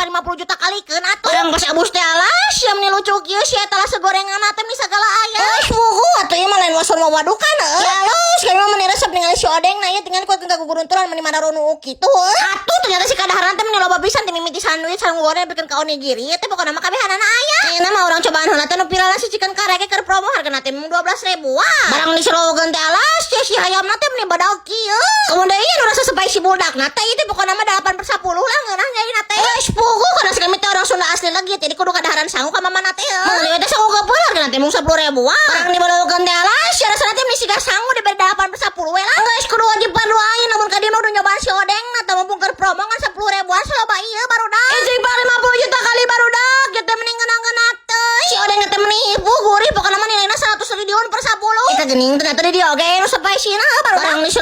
sampai 50 juta kalikeun atuh. Orang bos abus teh alas, yang meni lucu kieu sia tah segorengan teh meni sagala aya. Buku atuh ieu mah lain wason mah wadukan heuh. Ya los, kan mah meni resep ningali si Odeng na ieu tinggal kuat guguruntulan meni madarono kitu heuh. Atuh ternyata si kadaharan teh meni loba pisan teh mimiti sandwich sareng goreng bikin ka onigiri teh pokona mah kabehanana aya. Ayeuna mah urang cobaan heula teh nu viral si chicken kareke keur promo hargana teh 12 ribuan. Barang di slogan teh alas sia si hayamna teh meni badag kieu. Kemudian ieu nu rasa spicy budakna teh ieu teh pokona mah 8/10 lah ngeunah nyaina teh. Pugu kana sakami teh orang Sunda asli lagi teh di kudu kadaharan sangu ka mamana teh. Mun teh sangu ka peular hargana teh mung 10 ribuan. Barang di balogan teh alas sia rasana teh meni siga sangu diberi 8/10 we lah. Geus kudu wajib paduain namun ka dieu udah nyobaan si Odeng na teh mumpung keur promo kan 10 ribuan saloba ieu barudak. Ejing 50 juta kali barudak ieu teh mending ngeunah teh. Si Odeng teh menipu gurih pokona mah nilainya 100 ribuan per 10. Kita geuning ternyata di dieu oge nu spicy na